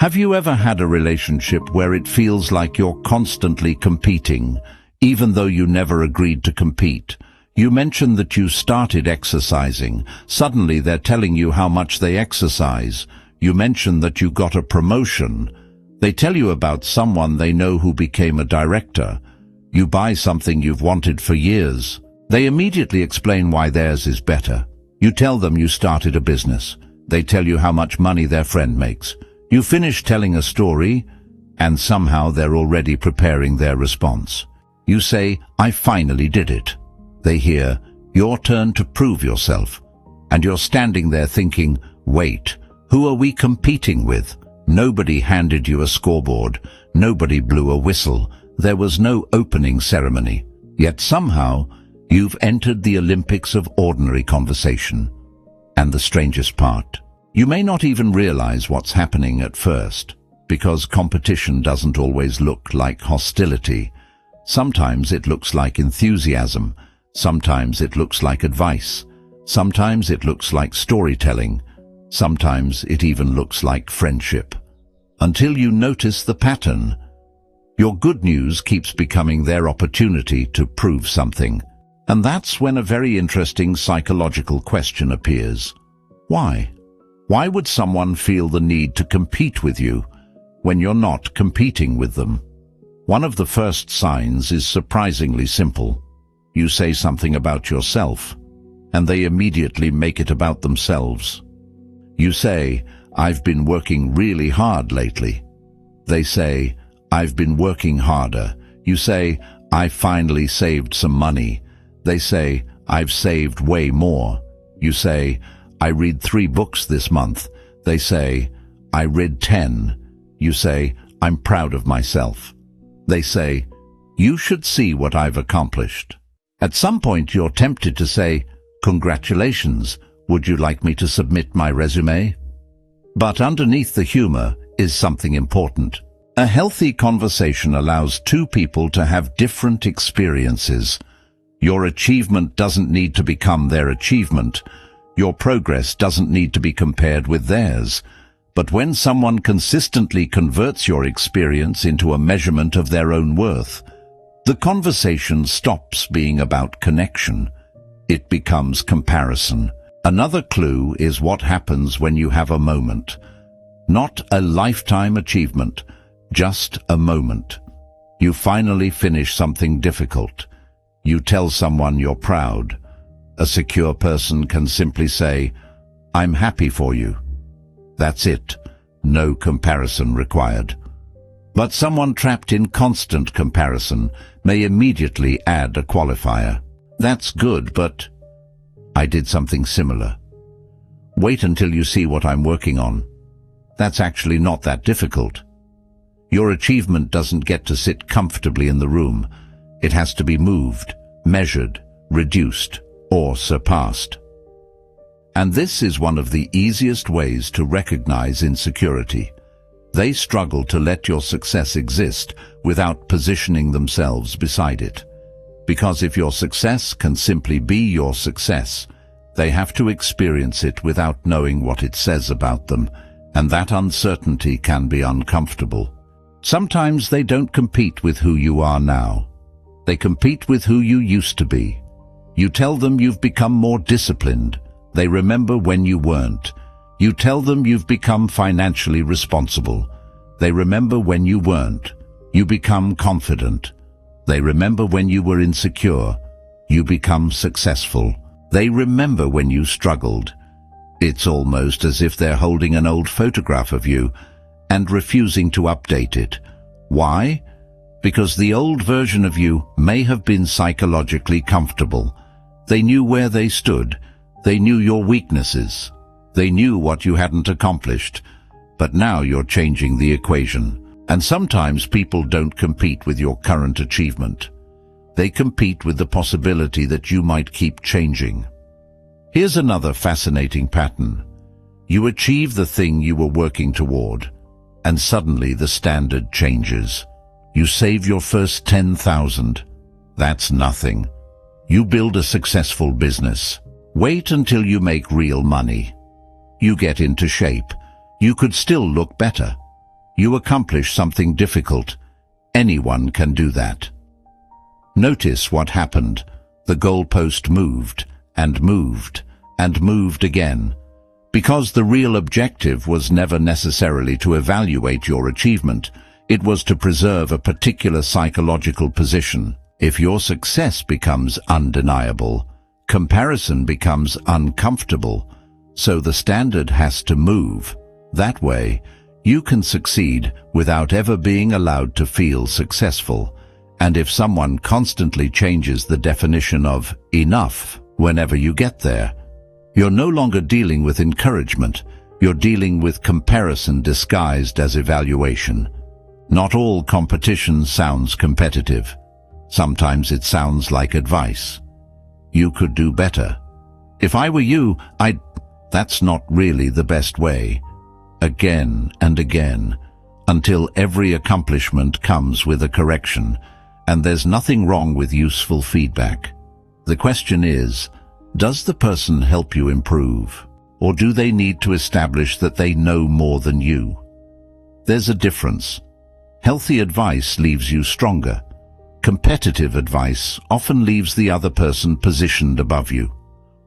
Have you ever had a relationship where it feels like you're constantly competing, even though you never agreed to compete? You mentioned that you started exercising. Suddenly they're telling you how much they exercise. You mentioned that you got a promotion. They tell you about someone they know who became a director. You buy something you've wanted for years. They immediately explain why theirs is better. You tell them you started a business. They tell you how much money their friend makes. You finish telling a story, and somehow they're already preparing their response. You say, "I finally did it." They hear, "Your turn to prove yourself." And you're standing there thinking, wait, who are we competing with? Nobody handed you a scoreboard. Nobody blew a whistle. There was no opening ceremony. Yet somehow, you've entered the Olympics of ordinary conversation. And the strangest part, you may not even realize what's happening at first, because competition doesn't always look like hostility. Sometimes it looks like enthusiasm. Sometimes it looks like advice. Sometimes it looks like storytelling. Sometimes it even looks like friendship. Until you notice the pattern. Your good news keeps becoming their opportunity to prove something. And that's when a very interesting psychological question appears. Why? Why would someone feel the need to compete with you when you're not competing with them? One of the first signs is surprisingly simple. You say something about yourself, and they immediately make it about themselves. You say, "I've been working really hard lately." They say, "I've been working harder." You say, "I finally saved some money." They say, "I've saved way more." You say, "I read 3 books this month." They say, "I read 10. You say, "I'm proud of myself." They say, "You should see what I've accomplished." At some point you're tempted to say, "Congratulations, would you like me to submit my resume?" But underneath the humor is something important. A healthy conversation allows 2 people to have different experiences. Your achievement doesn't need to become their achievement. Your progress doesn't need to be compared with theirs. But when someone consistently converts your experience into a measurement of their own worth, the conversation stops being about connection. It becomes comparison. Another clue is what happens when you have a moment. Not a lifetime achievement, just a moment. You finally finish something difficult. You tell someone you're proud. A secure person can simply say, "I'm happy for you." That's it. No comparison required. But someone trapped in constant comparison may immediately add a qualifier. "That's good, but I did something similar." "Wait until you see what I'm working on." "That's actually not that difficult." Your achievement doesn't get to sit comfortably in the room. It has to be moved, measured, reduced, or surpassed. And this is one of the easiest ways to recognize insecurity. They struggle to let your success exist without positioning themselves beside it. Because if your success can simply be your success, they have to experience it without knowing what it says about them, and that uncertainty can be uncomfortable. Sometimes they don't compete with who you are now. They compete with who you used to be. You tell them you've become more disciplined. They remember when you weren't. You tell them you've become financially responsible. They remember when you weren't. You become confident. They remember when you were insecure. You become successful. They remember when you struggled. It's almost as if they're holding an old photograph of you and refusing to update it. Why? Because the old version of you may have been psychologically comfortable. They knew where they stood. They knew your weaknesses. They knew what you hadn't accomplished. But now you're changing the equation. And sometimes people don't compete with your current achievement. They compete with the possibility that you might keep changing. Here's another fascinating pattern. You achieve the thing you were working toward, and suddenly the standard changes. You save your first 10,000. That's nothing. You build a successful business. Wait until you make real money. You get into shape. You could still look better. You accomplish something difficult. Anyone can do that. Notice what happened. The goalpost moved, and moved, and moved again. Because the real objective was never necessarily to evaluate your achievement, it was to preserve a particular psychological position. If your success becomes undeniable, comparison becomes uncomfortable, so the standard has to move. That way, you can succeed without ever being allowed to feel successful. And if someone constantly changes the definition of enough whenever you get there, you're no longer dealing with encouragement, you're dealing with comparison disguised as evaluation. Not all competition sounds competitive. Sometimes it sounds like advice. You could do better. If I were you, That's not really the best way. Again and again, until every accomplishment comes with a correction, and there's nothing wrong with useful feedback. The question is, does the person help you improve, or do they need to establish that they know more than you? There's a difference. Healthy advice leaves you stronger. Competitive advice often leaves the other person positioned above you.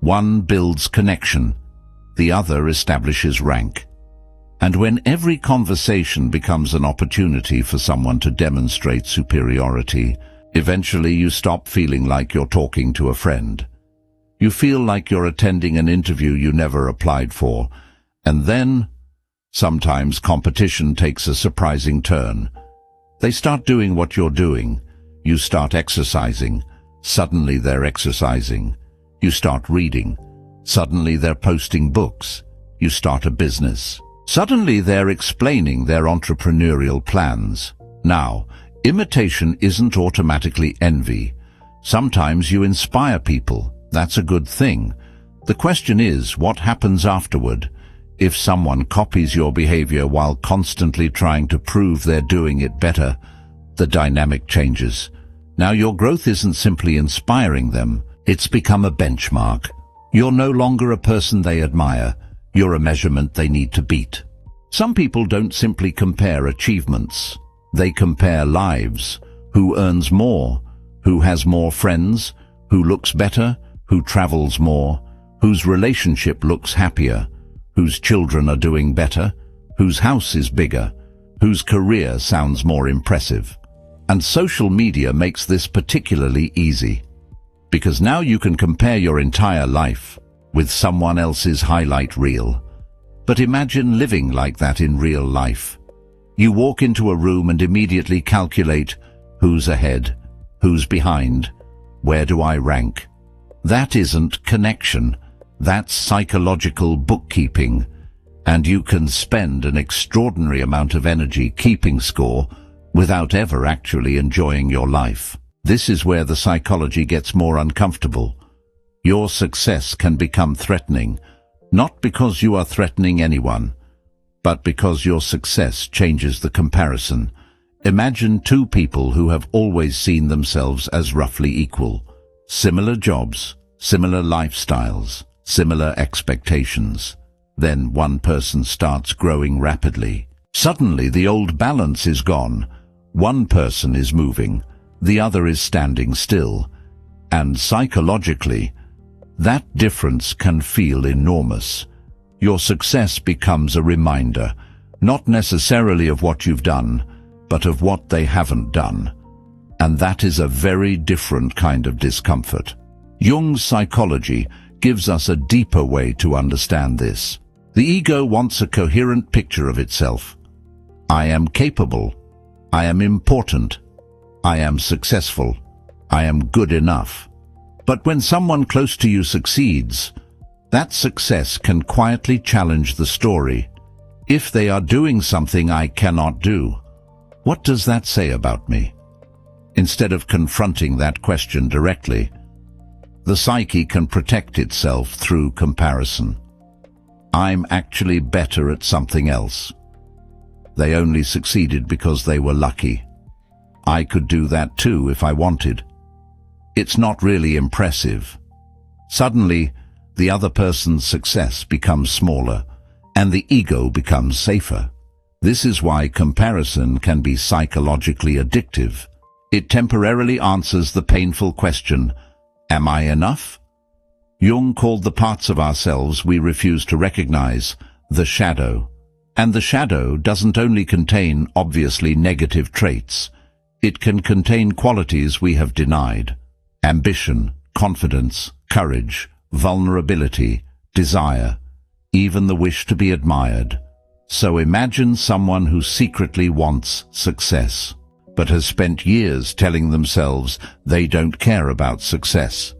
One builds connection, the other establishes rank. And when every conversation becomes an opportunity for someone to demonstrate superiority, eventually you stop feeling like you're talking to a friend. You feel like you're attending an interview you never applied for, and then, sometimes competition takes a surprising turn. They start doing what you're doing. You start exercising. Suddenly they're exercising. You start reading. Suddenly they're posting books. You start a business. Suddenly they're explaining their entrepreneurial plans. Now, imitation isn't automatically envy. Sometimes you inspire people. That's a good thing. The question is, what happens afterward? If someone copies your behavior while constantly trying to prove they're doing it better, the dynamic changes. Now your growth isn't simply inspiring them, it's become a benchmark. You're no longer a person they admire, you're a measurement they need to beat. Some people don't simply compare achievements, they compare lives. Who earns more? Who has more friends? Who looks better? Who travels more? Whose relationship looks happier? Whose children are doing better? Whose house is bigger? Whose career sounds more impressive? And social media makes this particularly easy, because now you can compare your entire life with someone else's highlight reel. But imagine living like that in real life. You walk into a room and immediately calculate who's ahead, who's behind, where do I rank? That isn't connection, that's psychological bookkeeping, and you can spend an extraordinary amount of energy keeping score without ever actually enjoying your life. This is where the psychology gets more uncomfortable. Your success can become threatening, not because you are threatening anyone, but because your success changes the comparison. Imagine two people who have always seen themselves as roughly equal. Similar jobs, similar lifestyles, similar expectations. Then one person starts growing rapidly. Suddenly the old balance is gone. One person is moving, the other is standing still. And psychologically, that difference can feel enormous. Your success becomes a reminder, not necessarily of what you've done, but of what they haven't done. And that is a very different kind of discomfort. Jung's psychology gives us a deeper way to understand this. The ego wants a coherent picture of itself. I am capable. I am important. I am successful. I am good enough. But when someone close to you succeeds, that success can quietly challenge the story. If they are doing something I cannot do, what does that say about me? Instead of confronting that question directly, the psyche can protect itself through comparison. I'm actually better at something else. They only succeeded because they were lucky. I could do that too if I wanted. It's not really impressive. Suddenly, the other person's success becomes smaller, and the ego becomes safer. This is why comparison can be psychologically addictive. It temporarily answers the painful question, am I enough? Jung called the parts of ourselves we refuse to recognize the shadow. And the shadow doesn't only contain obviously negative traits. It can contain qualities we have denied: ambition, confidence, courage, vulnerability, desire, even the wish to be admired. So imagine someone who secretly wants success, but has spent years telling themselves they don't care about success.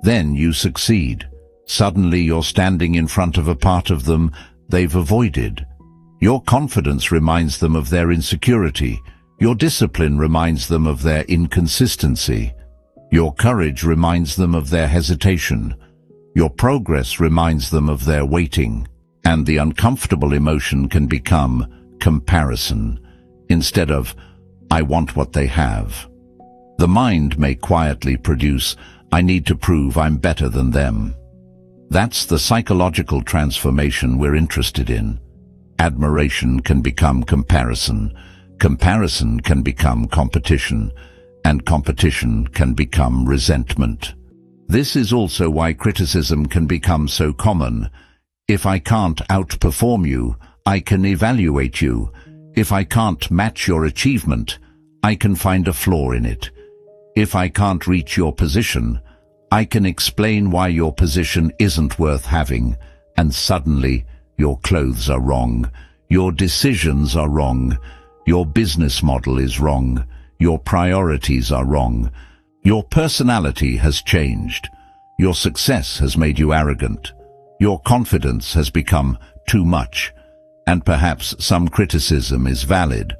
Then you succeed. Suddenly you're standing in front of a part of them they've avoided. Your confidence reminds them of their insecurity. Your discipline reminds them of their inconsistency. Your courage reminds them of their hesitation. Your progress reminds them of their waiting. And the uncomfortable emotion can become comparison, instead of, I want what they have. The mind may quietly produce, I need to prove I'm better than them. That's the psychological transformation we're interested in. Admiration can become comparison. Comparison can become competition, and competition can become resentment. This is also why criticism can become so common. If I can't outperform you, I can evaluate you. If I can't match your achievement, I can find a flaw in it. If I can't reach your position, I can explain why your position isn't worth having. And suddenly, your clothes are wrong. Your decisions are wrong. Your business model is wrong. Your priorities are wrong. Your personality has changed. Your success has made you arrogant. Your confidence has become too much. And perhaps some criticism is valid.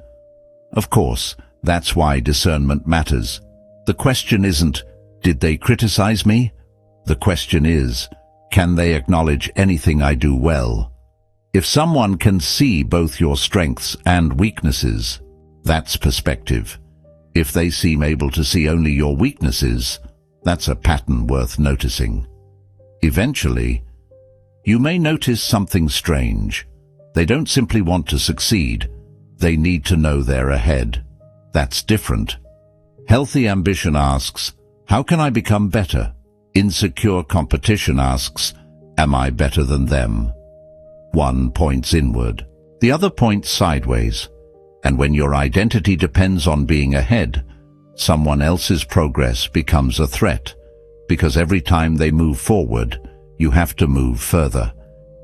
Of course, that's why discernment matters. The question isn't, did they criticize me? The question is, can they acknowledge anything I do well? If someone can see both your strengths and weaknesses, that's perspective. If they seem able to see only your weaknesses, that's a pattern worth noticing. Eventually, you may notice something strange. They don't simply want to succeed, they need to know they're ahead. That's different. Healthy ambition asks, how can I become better? Insecure competition asks, am I better than them? One points inward, the other points sideways. And when your identity depends on being ahead, someone else's progress becomes a threat, because every time they move forward, you have to move further.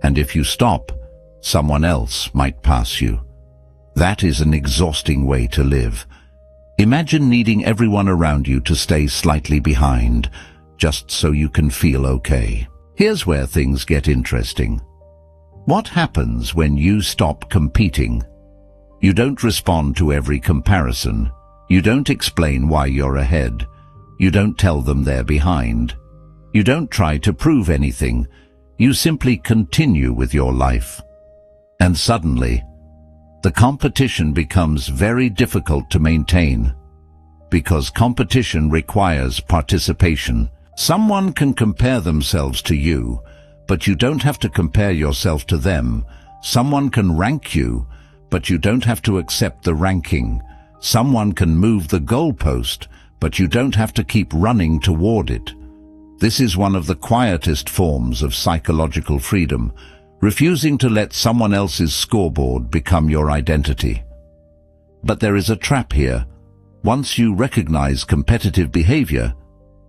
And if you stop, someone else might pass you. That is an exhausting way to live. Imagine needing everyone around you to stay slightly behind, just so you can feel okay. Here's where things get interesting. What happens when you stop competing? You don't respond to every comparison. You don't explain why you're ahead. You don't tell them they're behind. You don't try to prove anything. You simply continue with your life. And suddenly, the competition becomes very difficult to maintain. Because competition requires participation. Someone can compare themselves to you, but you don't have to compare yourself to them. Someone can rank you, but you don't have to accept the ranking. Someone can move the goalpost, but you don't have to keep running toward it. This is one of the quietest forms of psychological freedom, refusing to let someone else's scoreboard become your identity. But there is a trap here. Once you recognize competitive behavior,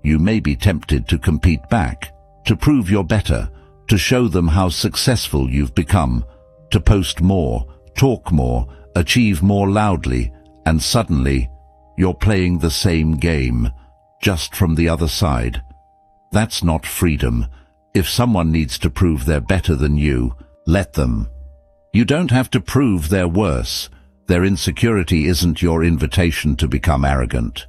you may be tempted to compete back, to prove you're better, to show them how successful you've become, to post more, talk more, achieve more loudly, and suddenly you're playing the same game, just from the other side. That's not freedom. If someone needs to prove they're better than you, let them. You don't have to prove they're worse. Their insecurity isn't your invitation to become arrogant.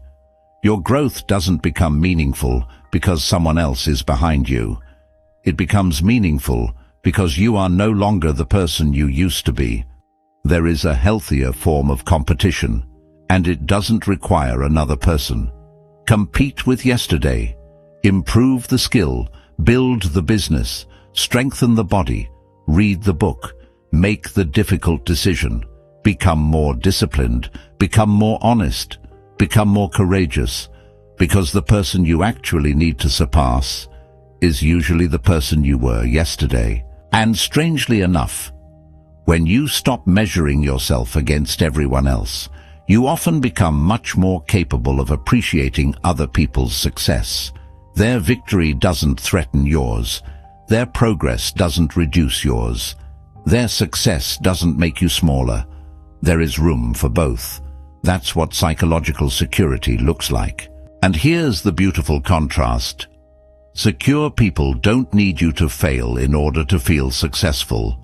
Your growth doesn't become meaningful because someone else is behind you. It becomes meaningful because you are no longer the person you used to be. There is a healthier form of competition, and it doesn't require another person. Compete with yesterday. Improve the skill, build the business, strengthen the body, read the book, make the difficult decision, Become more disciplined, become more honest, become more courageous, because the person you actually need to surpass is usually the person you were yesterday. And strangely enough, when you stop measuring yourself against everyone else, you often become much more capable of appreciating other people's success. Their victory doesn't threaten yours. Their progress doesn't reduce yours. Their success doesn't make you smaller. There is room for both. That's what psychological security looks like. And here's the beautiful contrast. Secure people don't need you to fail in order to feel successful.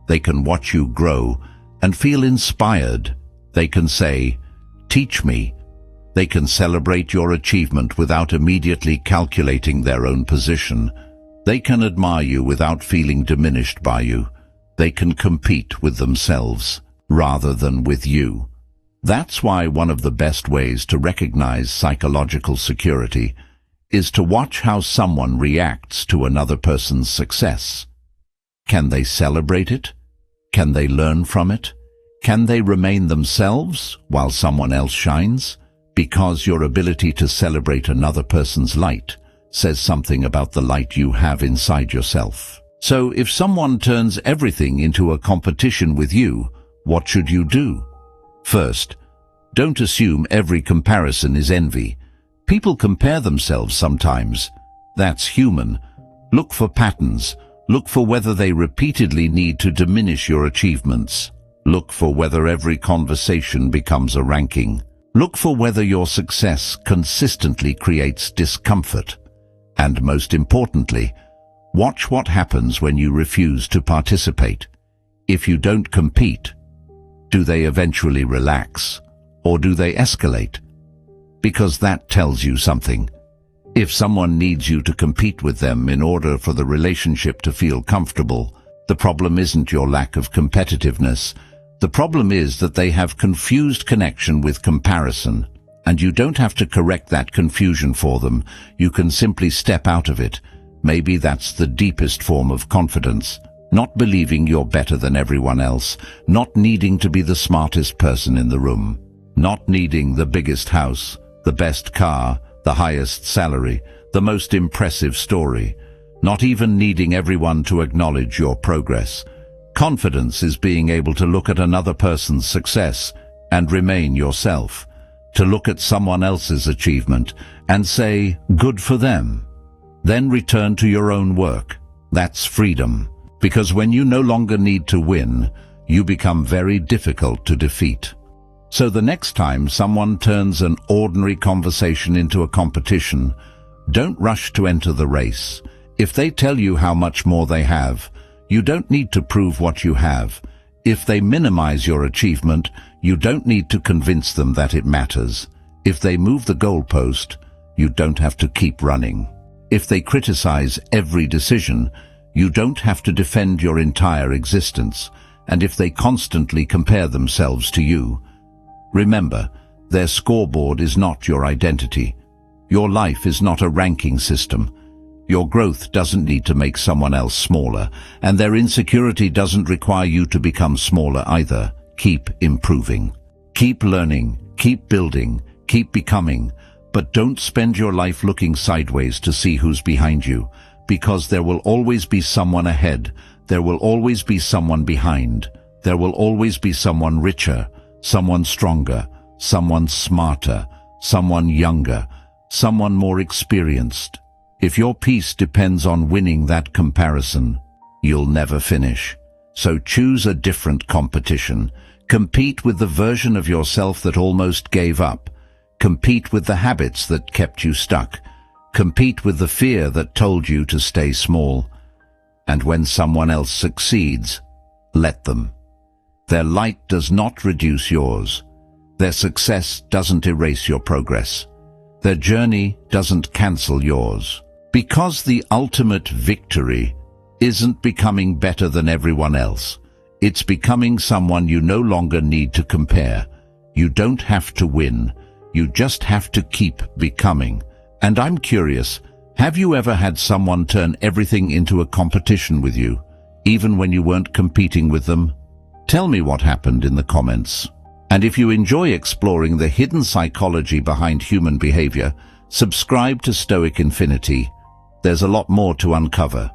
They can watch you grow and feel inspired. They can say, "Teach me." They can celebrate your achievement without immediately calculating their own position. They can admire you without feeling diminished by you. They can compete with themselves rather than with you. That's why one of the best ways to recognize psychological security is to watch how someone reacts to another person's success. Can they celebrate it? Can they learn from it? Can they remain themselves while someone else shines? Because your ability to celebrate another person's light says something about the light you have inside yourself. So if someone turns everything into a competition with you, what should you do? First, don't assume every comparison is envy. People compare themselves sometimes. That's human. Look for patterns. Look for whether they repeatedly need to diminish your achievements. Look for whether every conversation becomes a ranking. Look for whether your success consistently creates discomfort. And most importantly, watch what happens when you refuse to participate. If you don't compete, do they eventually relax, or do they escalate? Because that tells you something. If someone needs you to compete with them in order for the relationship to feel comfortable, the problem isn't your lack of competitiveness. The problem is that they have confused connection with comparison, and you don't have to correct that confusion for them. You can simply step out of it. Maybe that's the deepest form of confidence. Not believing you're better than everyone else, not needing to be the smartest person in the room, not needing the biggest house, the best car, the highest salary, the most impressive story, not even needing everyone to acknowledge your progress. Confidence is being able to look at another person's success and remain yourself, to look at someone else's achievement and say, "Good for them." Then return to your own work. That's freedom. Because when you no longer need to win, you become very difficult to defeat. So the next time someone turns an ordinary conversation into a competition, don't rush to enter the race. If they tell you how much more they have, you don't need to prove what you have. If they minimize your achievement, you don't need to convince them that it matters. If they move the goalpost, you don't have to keep running. If they criticize every decision, you don't have to defend your entire existence. And if they constantly compare themselves to you, remember, their scoreboard is not your identity. Your life is not a ranking system. Your growth doesn't need to make someone else smaller, and their insecurity doesn't require you to become smaller either. Keep improving. Keep learning, keep building, keep becoming, but don't spend your life looking sideways to see who's behind you, because there will always be someone ahead. There will always be someone behind. There will always be someone richer, someone stronger, someone smarter, someone younger, someone more experienced. If your peace depends on winning that comparison, you'll never finish. So choose a different competition. Compete with the version of yourself that almost gave up. Compete with the habits that kept you stuck. Compete with the fear that told you to stay small. And when someone else succeeds, let them. Their light does not reduce yours. Their success doesn't erase your progress. Their journey doesn't cancel yours. Because the ultimate victory isn't becoming better than everyone else. It's becoming someone you no longer need to compare. You don't have to win. You just have to keep becoming. And I'm curious, have you ever had someone turn everything into a competition with you, even when you weren't competing with them? Tell me what happened in the comments. And if you enjoy exploring the hidden psychology behind human behavior, subscribe to Stoic Infinity. There's a lot more to uncover.